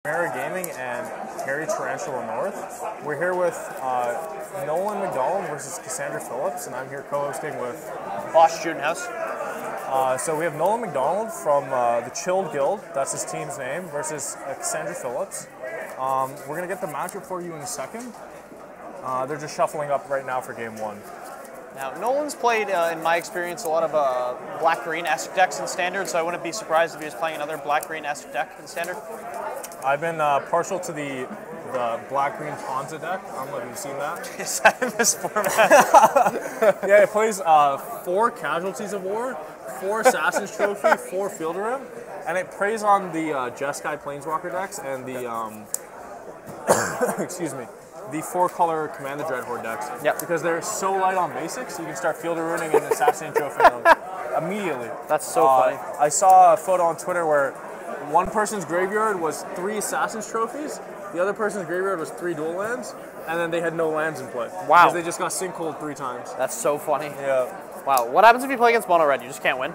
Mara Gaming and Harry Tarantula North. We're here with Nolan McDonald versus Cassandra Phillips, and I'm here co-hosting with Bosch Student House. So we have Nolan McDonald from the Chilled Guild, that's his team's name, versus Cassandra Phillips. We're going to get the matchup for you in a second. They're just shuffling up right now for game one. Now, Nolan's played, in my experience, a lot of black-green-esque decks in Standard, so I wouldn't be surprised if he was playing another black-green-esque deck in Standard. I've been partial to the black-green Ponza deck. I don't know if you've seen that. Is that in this format? Yeah, it plays 4 Casualties of War, 4 Assassin's Trophy, 4 Field Rim, and it preys on the Jeskai Planeswalker decks and the, excuse me, the 4-color Command the Dreadhorde decks. Yep. Because they're so light on basics, you can start Field Ruining and Assassin Trophy them immediately. That's so funny. I saw a photo on Twitter where one person's graveyard was 3 Assassin's Trophies, the other person's graveyard was 3 dual lands, and then they had no lands in play. Wow. Because they just got sinkholed 3 times. That's so funny. Yeah. Wow. What happens if you play against mono red? You just can't win?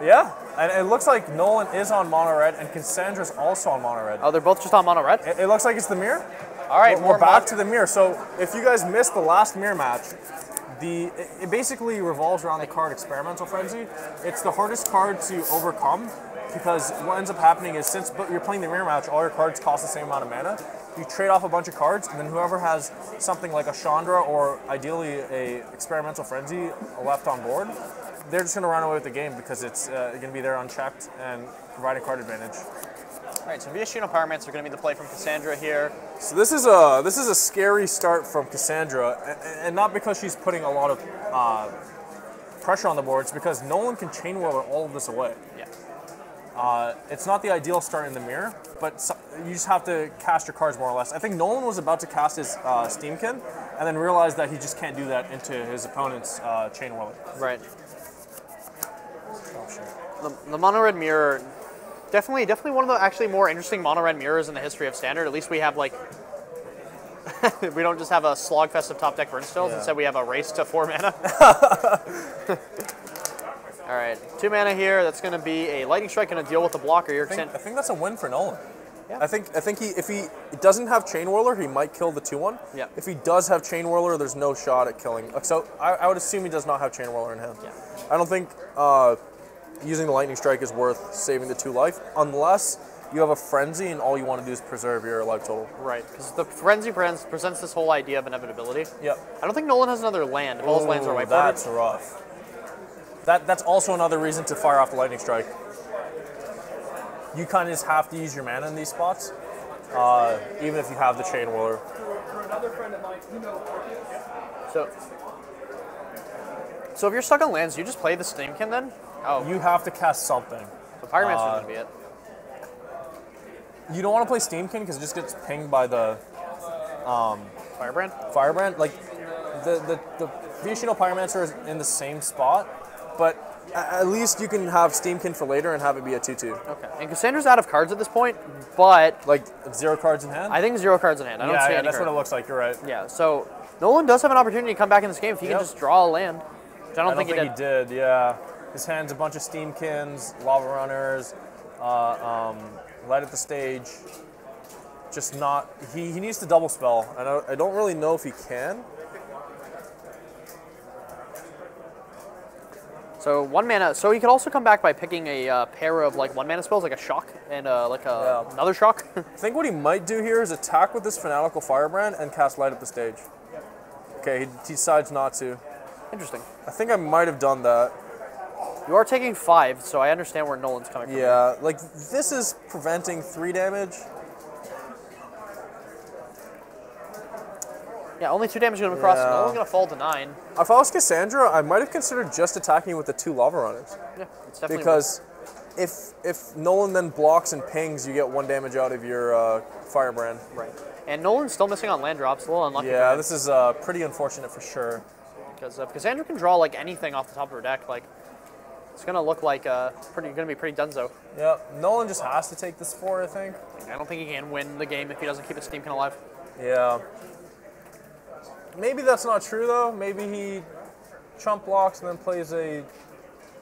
Yeah. And it looks like Nolan is on mono red, and Cassandra's also on mono red. Oh, they're both just on mono red? It looks like it's the mirror. All right, we're back to the mirror. So if you guys missed the last mirror match, it basically revolves around the card Experimental Frenzy. It's the hardest card to overcome because what ends up happening is since you're playing the mirror match, all your cards cost the same amount of mana. You trade off a bunch of cards, and then whoever has something like a Chandra or ideally a Experimental Frenzy left on board, they're just going to run away with the game because it's going to be there unchecked and providing card advantage. All right, so Viashino Pyromancer are going to be the play from Cassandra here. So this is a scary start from Cassandra, and not because she's putting a lot of pressure on the board. It's because Nolan can Chain Whirler all of this away. Yeah. It's not the ideal start in the mirror, but you just have to cast your cards more or less. I think Nolan was about to cast his Steamkin, and then realized that he just can't do that into his opponent's Chain Whirler. Right. The mono red mirror. Definitely one of the actually more interesting mono red mirrors in the history of Standard. At least we have like, we don't just have a slogfest of top deck Burnstones. Yeah. Instead, we have a race to 4 mana. All right, 2 mana here. That's going to be a Lightning Strike and a deal with the blocker here. I think that's a win for Nolan. Yeah. I think if he doesn't have Chain Whirler, he might kill the 2/1. Yeah. If he does have Chain Whirler, there's no shot at killing. So I would assume he does not have Chain Whirler in hand. Yeah. I don't think using the Lightning Strike is worth saving the 2 life, unless you have a Frenzy and all you want to do is preserve your life total. Right, because the Frenzy presents this whole idea of inevitability. Yep. I don't think Nolan has another land. If all his lands are white That's rough. That's also another reason to fire off the Lightning Strike. You kind of just have to use your mana in these spots, even if you have the Chain Whirler. So if you're stuck on lands, you just play the Steamkin then? Oh. You have to cast something. So Pyromancer's going to be it. You don't want to play Steamkin because it just gets pinged by the Firebrand? Firebrand. Like the Viashino Pyromancer is in the same spot, but at least you can have Steamkin for later and have it be a 2/2. Okay. And Cassandra's out of cards at this point, but like 0 cards in hand. I think 0 cards in hand. I don't see any that's cards. what it looks like. You're right. Yeah. So Nolan does have an opportunity to come back in this game if he can just draw a land. Which I don't think he did. Yeah. His hand's a bunch of Steamkins, Lava Runners, Light at the Stage. Just not. He needs to double spell, and I don't really know if he can. So 1 mana. So he could also come back by picking a pair of like 1 mana spells, like a Shock and another Shock. I think what he might do here is attack with this Fanatical Firebrand and cast Light Up the Stage. Okay, he decides not to. Interesting. I think I might have done that. You are taking 5, so I understand where Nolan's coming from. Yeah, like this is preventing 3 damage. Yeah, only 2 damage going across. Yeah. Nolan's going to fall to 9. If I was Cassandra, I might have considered just attacking with the 2 Lava Runners. Yeah, it's definitely because if Nolan then blocks and pings, you get 1 damage out of your Firebrand. Right. And Nolan's still missing on land drops. A little unlucky. Yeah, this is pretty unfortunate for sure. Because Cassandra can draw like anything off the top of her deck, like it's gonna look like gonna be pretty dunzo. Yeah, Nolan just has to take this 4, I think. I don't think he can win the game if he doesn't keep his Steamkin alive. Yeah. Maybe that's not true though. Maybe he chump blocks and then plays a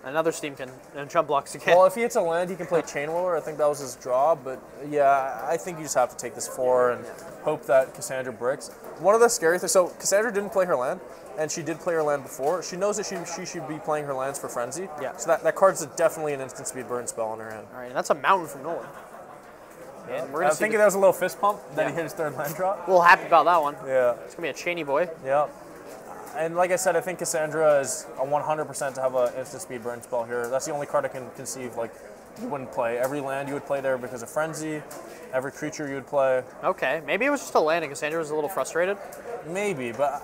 Another Steamkin, and jump blocks again. Well, if he hits a land, he can play Chain Whirler. I think that was his draw, but yeah, I think you just have to take this 4 and hope that Cassandra bricks. One of the scary things, so Cassandra didn't play her land, and she did play her land before. She knows that she should be playing her lands for Frenzy. Yeah. So that card's definitely an instant speed burn spell in her hand. All right, and that's a mountain from Nolan. And we're I was thinking that was a little fist pump that he hit his 3rd land drop. A little happy about that one. Yeah. It's going to be a chainy boy. Yeah. And like I said, I think Cassandra is a 100% to have an instant speed burn spell here. That's the only card I can conceive like you wouldn't play. Every land you would play there because of Frenzy. Every creature you would play. Okay, maybe it was just a land and Cassandra was a little frustrated. Maybe, but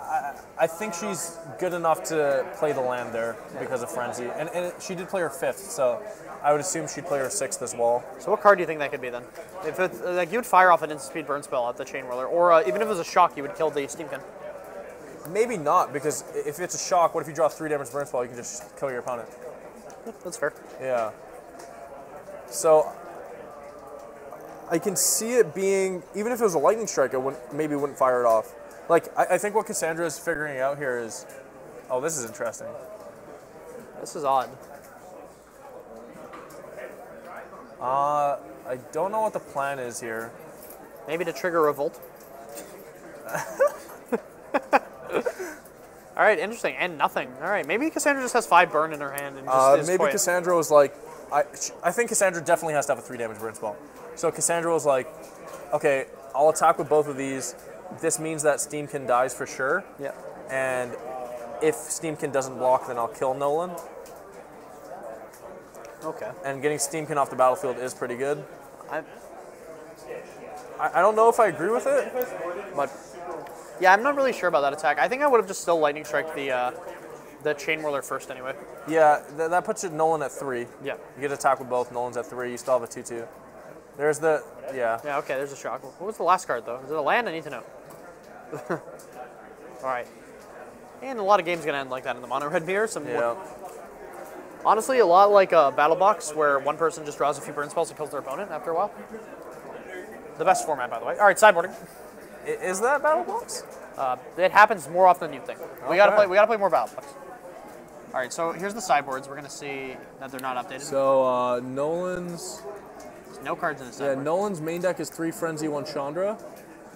I think she's good enough to play the land there because of Frenzy. And she did play her 5th, so I would assume she'd play her 6th as well. So what card do you think that could be then? If it's, like you would fire off an instant speed burn spell at the Chain Whirler, or even if it was a shock, you would kill the Steamkin. Maybe not, because if it's a shock, what if you draw 3 damage burn spell, you can just kill your opponent. That's fair. Yeah. So I can see it being, even if it was a lightning strike, I maybe wouldn't fire it off. Like, I think what Cassandra is figuring out here is, oh, this is interesting. This is odd. I don't know what the plan is here. Maybe to trigger Revolt. All right, interesting. And nothing. All right, maybe Cassandra just has 5 burn in her hand. And just maybe Cassandra was like, I think Cassandra definitely has to have a 3 damage burn spell. So Cassandra was like, okay, I'll attack with both of these. This means that Steamkin dies for sure. Yeah. And if Steamkin doesn't block, then I'll kill Nolan. Okay. And getting Steamkin off the battlefield is pretty good. I don't know if I agree with it, but yeah, I'm not really sure about that attack. I think I would have just still lightning strike the Chain Whirler first anyway. Yeah, that puts it Nolan at 3. Yeah. You get to attack with both. Nolan's at 3. You still have a 2/2. There's the Yeah. Okay. There's a shock. What was the last card though? Is it a land? I need to know. All right. And a lot of games gonna end like that in the mono red mirror. Honestly, a lot like a battle box where one person just draws a few burn spells and kills their opponent after a while. The best format, by the way. All right, sideboarding. Is that battle box? It happens more often than you think. We gotta play more battle box. All right, so here's the sideboards. We're gonna see that they're not updated. So Nolan's. There's no cards in the sideboard. Yeah, Nolan's main deck is 3 Frenzy, 1 Chandra,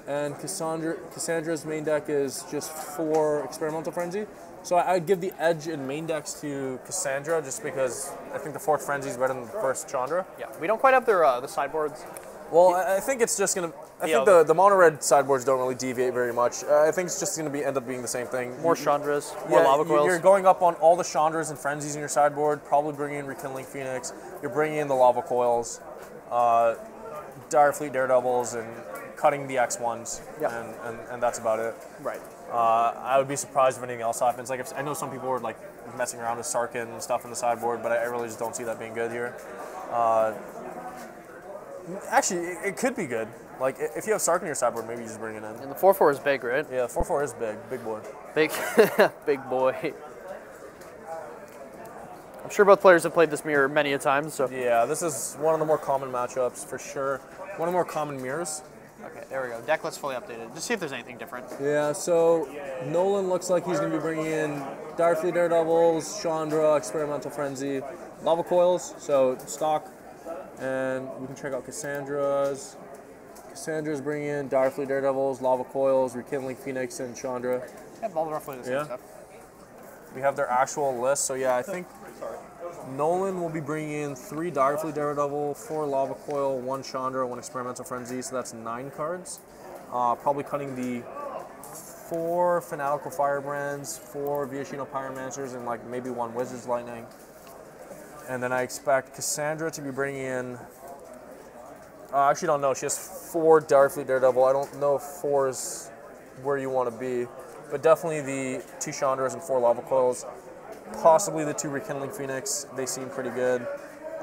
and Cassandra's main deck is just 4 Experimental Frenzy. So I'd give the edge in main decks to Cassandra just because I think the 4th Frenzy is better than the 1st Chandra. Yeah, we don't quite have their the sideboards. Well, I think it's just gonna. I think the mono red sideboards don't really deviate very much. I think it's just gonna end up being the same thing. More Chandras, more lava coils. You're going up on all the Chandras and Frenzies in your sideboard. Probably bringing in Rekindling Phoenix. You're bringing in the lava coils, Direfleet Daredevils, and cutting the X1s. Yeah. And that's about it. Right. I would be surprised if anything else happens. Like I know some people were like messing around with Sarkin and stuff in the sideboard, but I really just don't see that being good here. Actually, it could be good. Like if you have Sarkin in your sideboard, maybe you just bring it in. And the 4/4 is big, right? Yeah, 4/4 is big boy. Big, big boy. I'm sure both players have played this mirror many a time. So yeah, this is one of the more common matchups for sure. One of the more common mirrors. okay, there we go. Deck list fully updated. Just see if there's anything different. Yeah, so Nolan looks like he's going to be bringing in Direfleet Daredevils, Chandra, Experimental Frenzy, Lava Coils, so stock. And we can check out Cassandra's. Cassandra's bringing in Direfleet Daredevils, Lava Coils, Rekindling Phoenix, and Chandra. Yeah, all roughly the same stuff. We have their actual list, so yeah, I think Nolan will be bringing in 3 Direfleet Daredevil, 4 Lava Coil, 1 Chandra, 1 Experimental Frenzy, so that's 9 cards. Probably cutting the 4 Fanatical Firebrands, 4 Viashino Pyromancers, and like maybe 1 Wizard's Lightning. And then I expect Cassandra to be bringing in, I actually don't know, she has 4 Direfleet Daredevil. I don't know if 4 is where you want to be, but definitely the 2 Chandras and 4 Lava Coils. Possibly the 2 Rekindling Phoenix, they seem pretty good.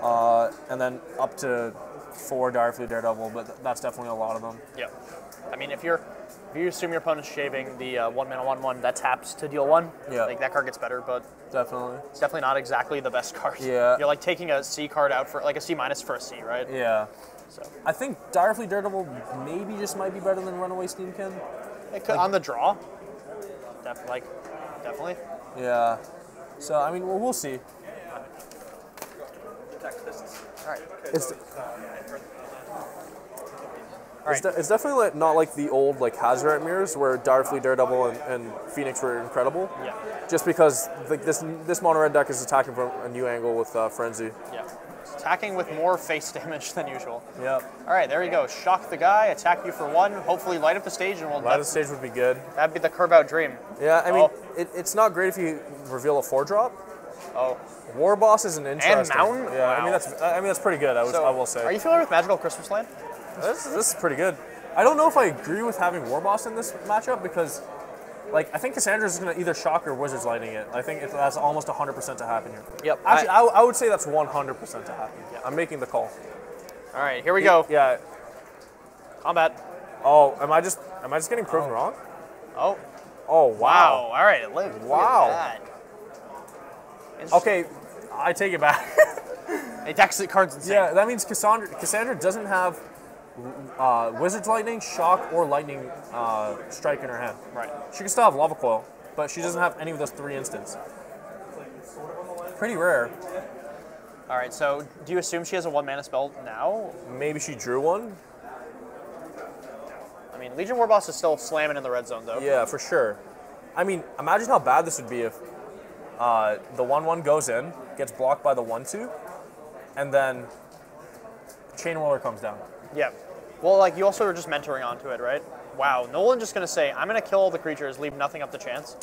And then up to 4 Direfleet Daredevil, but that's definitely a lot of them. Yeah. I mean, if you assume your opponent's shaving the 1-mana 1/1 that taps to deal 1, yeah, like that card gets better, but definitely. It's definitely not exactly the best card. Yeah. You're like taking a C card out for like a C- for a C, right? Yeah. So I think Direfleet Daredevil maybe just might be better than Runaway Steamkin. it could, on the draw. Definitely. Yeah. So I mean, we'll see. It's, Alright. it's definitely like, not like the old like Hazoret mirrors where Direfleet, Daredevil, and Phoenix were incredible. Yeah. Just because like this mono red deck is attacking from a new angle with Frenzy. Yeah. It's attacking with more face damage than usual. Yep. All right, there you go. Shock the guy, attack you for 1, hopefully light up the stage, and we'll... Light up the stage would be good. That'd be the curve out dream. Yeah, I mean, it's not great if you reveal a 4-drop. Oh. War Boss is an interesting. And Mountain? Yeah, Wow. I mean that's pretty good. I will say. Are you familiar with Magical Christmas Land? This is pretty good. I don't know if I agree with having War Boss in this matchup because, like, I think Cassandra's going to either Shock or Wizard's Lightning it. I think that's almost 100% to happen here. Yep. Actually, I would say that's 100% to happen. Yeah. I'm making the call. All right, here we go. Yeah. Combat. Oh, am I just getting proven wrong? Oh. Oh, wow. All right, look at that. Okay, I take it back. It attacks the cards insane. Yeah, that means Cassandra doesn't have Wizard's Lightning, Shock, or Lightning Strike in her hand. Right. She can still have Lava Coil, but she doesn't have any of those 3 instants. Pretty rare. All right, so do you assume she has a 1-mana spell now? Maybe she drew one? I mean, Legion Warboss is still slamming in the red zone, though. Yeah, for sure. I mean, imagine how bad this would be if the 1/1 goes in, gets blocked by the 1/2, and then Chain Whirler comes down. Yeah. Well, like, you also are just mentoring onto it, right? Wow, Nolan just going to say, I'm going to kill all the creatures, leave nothing up to chance.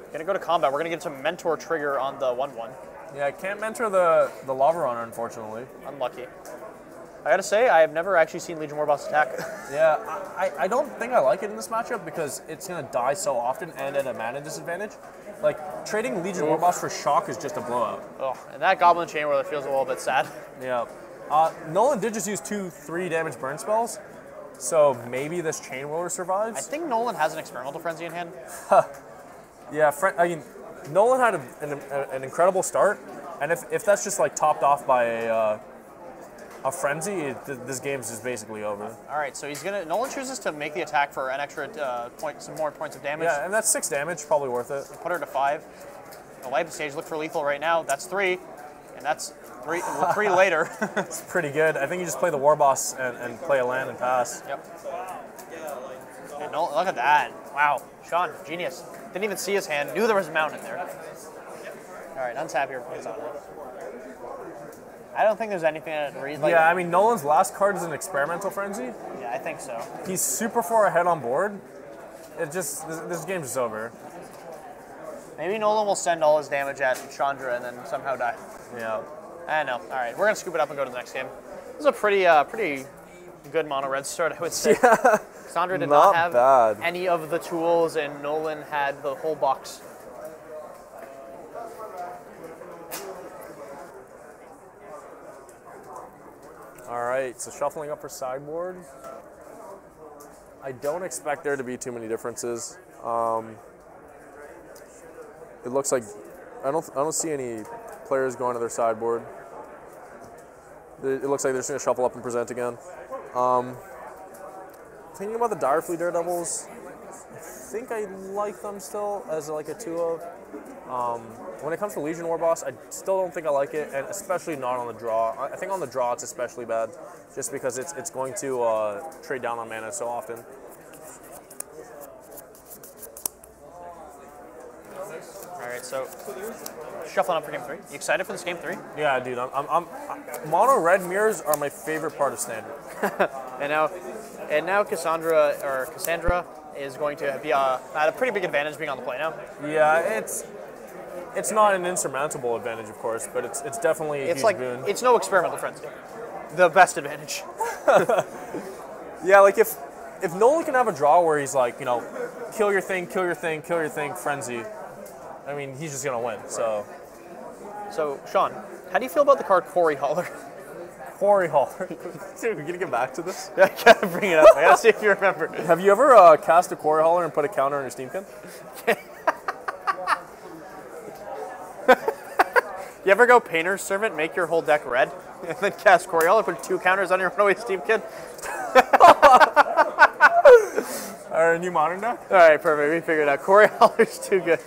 Going to go to combat. We're going to get some Mentor trigger on the 1/1. Yeah, I can't mentor the Lava Runner, unfortunately. Unlucky. I got to say, I have never actually seen Legion Warboss attack. Yeah, I don't think I like it in this matchup because it's going to die so often and at a mana disadvantage. Like, trading Legion Warboss for Shock is just a blowout. Oh, and that Goblin Chain Whirler feels a little bit sad. Yeah. Nolan did just use 2 3-damage burn spells, so maybe this Chain Whirler survives. I think Nolan has an Experimental Frenzy in hand. Yeah, I mean, Nolan had an incredible start, and if that's just like topped off by a Frenzy, this game's just basically over. All right, so Nolan chooses to make the attack for an extra some more points of damage. Yeah, and that's 6 damage, probably worth it. Put her to 5. The light stage, look for lethal right now. That's 3, and that's 3 later. It's pretty good. I think you just play the War Boss and play a land and pass. Yep. And look at that. Wow. Sean, genius. Didn't even see his hand. Knew there was a mountain in there. All right, untap your Cassandra. I don't think there's anything that reads like... Yeah, I mean, Nolan's last card is an Experimental Frenzy. Yeah, I think so. He's super far ahead on board. It just... This game's just over. Maybe Nolan will send all his damage at Chandra and then somehow die. Yeah. I don't know. All right, we're going to scoop it up and go to the next game. This is a pretty good mono-red start, I would say. Yeah. Cassandra did not have bad. any of the tools, and Nolan had the whole box. All right, so shuffling up for sideboard. I don't expect there to be too many differences. It looks like I don't see any players going to their sideboard. It looks like they're just going to shuffle up and present again. Thinking about the Direfleet Daredevils, I think I like them still as like a 2-of. When it comes to Legion Warboss, I still don't think I like it, and especially not on the draw. I think on the draw it's especially bad, just because it's going to trade down on mana so often. All right, so shuffling up for game 3. You excited for this game 3? Yeah, dude. Mono red mirrors are my favorite part of Standard. and now Cassandra is going to be at a pretty big advantage being on the play now. Yeah, it's not an insurmountable advantage, of course, but it's definitely a huge boon. It's no Experimental Frenzy. The best advantage. Yeah, like if Nolan can have a draw where he's like, you know, kill your thing, kill your thing, kill your thing, frenzy. I mean, he's just gonna win. So, Sean, how do you feel about the card Quarry Hauler? Quarry Hauler. Dude, we're gonna get back to this. Yeah, I gotta bring it up. I gotta see if you remember. Have you ever cast a Quarry Hauler and put a counter on your Steamkin? You ever go Painter's Servant, make your whole deck red, and then cast Quarry Hauler, put 2 counters on your runaway Steamkin? Our a new modern deck. All right, perfect. We figured it out. Corey Holler's too good.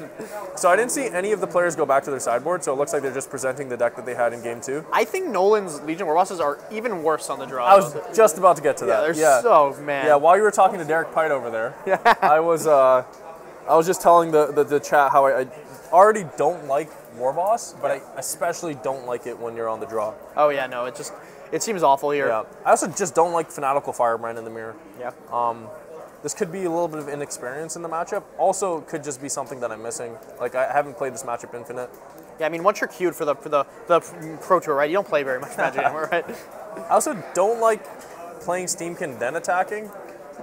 So I didn't see any of the players go back to their sideboard, so it looks like they're just presenting the deck that they had in game 2. I think Nolan's Legion War Bosses are even worse on the draw. I was just about to get to that. They're so, man. Yeah, while you were talking to Derek Pite over there, I was just telling the chat how I already don't like War Boss, but I especially don't like it when you're on the draw. Oh yeah, no, it seems awful here. Yeah, I also just don't like Fanatical Firebrand in the mirror. Yeah. This could be a little bit of inexperience in the matchup. Also, could just be something that I'm missing. Like, I haven't played this matchup infinite. Yeah, I mean, once you're queued for the Pro Tour, right, you don't play very much Magic anymore, right? I also don't like playing Steamkin then attacking.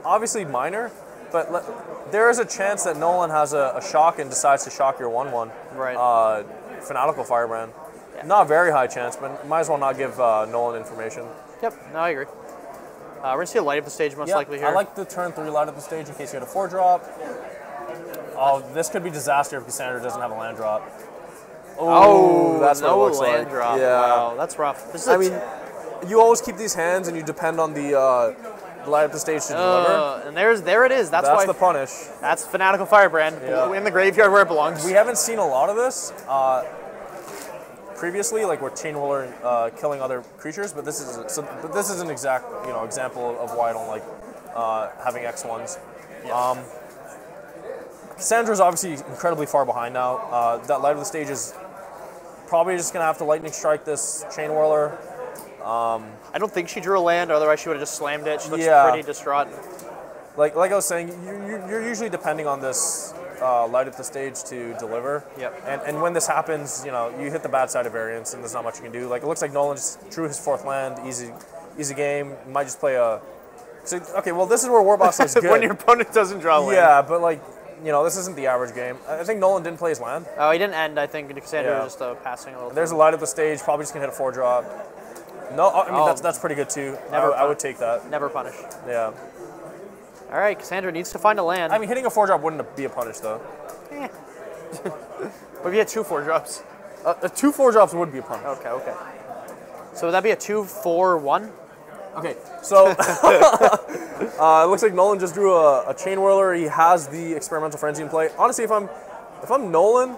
Obviously minor, but there is a chance that Nolan has a shock and decides to shock your 1/1. Right. Fanatical Firebrand. Yeah. Not a very high chance, but might as well not give Nolan information. Yep, no, I agree. We're going to see a light up the stage most likely here. I like the turn 3 light up the stage in case you had a 4-drop. Oh, this could be disaster if Cassandra doesn't have a land drop. Oh, that's what it looks land like. drop. Yeah. Wow, that's rough. This is I mean, you always keep these hands and you depend on the light up the stage to deliver. And there it is. That's why the punish. That's Fanatical Firebrand in the graveyard where it belongs. We haven't seen a lot of this previously, like with Chain Whirler killing other creatures, but this is an exact example of why I don't like having X1s. Yeah. Cassandra's obviously incredibly far behind now. That light of the stage is probably just gonna have to lightning strike this Chain Whirler. I don't think she drew a land, otherwise she would have just slammed it. She looks pretty distraught. Like I was saying, you're usually depending on this light up the stage to deliver. Yep. And when this happens, you hit the bad side of variance, and there's not much you can do. Like, it looks like Nolan just drew his 4th land, easy game. Might just play a. So, okay, well, this is where War Boss looks good. When your opponent doesn't draw a land. Yeah, but like, this isn't the average game. I think Nolan didn't play his land. Oh, he didn't end. I think Cassandra was just passing a little. There's a light up the stage. Probably just gonna hit a 4-drop. No, I mean that's pretty good too. I would take that. Never punish. Yeah. All right, Cassandra needs to find a land. I mean, hitting a 4-drop wouldn't be a punish though. What if you had 2 4-drops? 2 4-drops would be a punish. Okay. So would that be a 2-4-1? Okay, so it looks like Nolan just drew a Chain Whirler. He has the Experimental Frenzy in play. Honestly, if I'm Nolan,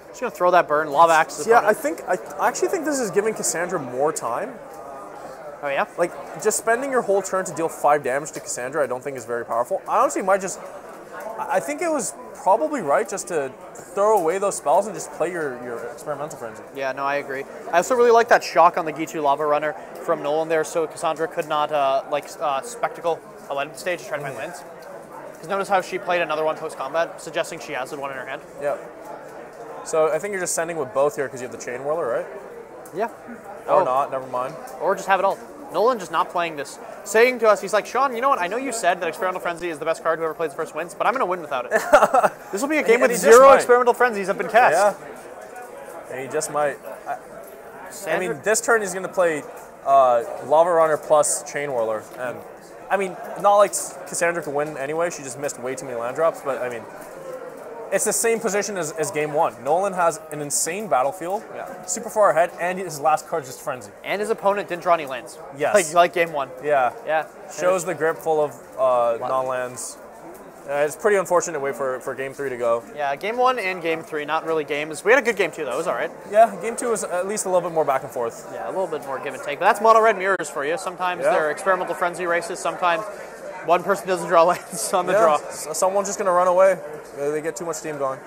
just gonna throw that burn, Lava Axe. Yeah, I actually think this is giving Cassandra more time. Oh yeah? Like, just spending your whole turn to deal 5 damage to Cassandra, I don't think is very powerful. I honestly might just. I think it was probably right just to throw away those spells and just play your Experimental Frenzy. Yeah, no, I agree. I also really like that shock on the Gitu Lava Runner from Nolan there, so Cassandra could not spectacle a light up the stage to try to find lands. Because notice how she played another one post combat, suggesting she has one in her hand. Yeah. So I think you're just sending with both here because you have the Chain Whirler, right? Yeah. Or not, never mind. Or just have it all. Nolan just not playing this. Saying to us, he's like, Sean, you know what? I know you said that Experimental Frenzy is the best card whoever plays the first wins, but I'm going to win without it. This will be a game with 0 Experimental Frenzies have been cast. Yeah. And he just might. I mean, this turn he's going to play Lava Runner plus Chain Whirler. And, I mean, not like Cassandra could win anyway. She just missed way too many land drops, but, I mean, it's the same position as game 1. Nolan has an insane battlefield, super far ahead, and his last card is just Frenzy. And his opponent didn't draw any lands. Yes. Like game 1. Yeah. Shows the grip full of non-lands. It's pretty unfortunate way for game 3 to go. Yeah, game 1 and game 3, not really games. We had a good game 2 though, it was all right. Yeah, game 2 was at least a little bit more back and forth. Yeah, a little bit more give and take. But that's mono red mirrors for you. Sometimes they're Experimental Frenzy races, sometimes one person doesn't draw lands on the draw. Someone's just going to run away. They get too much steam going.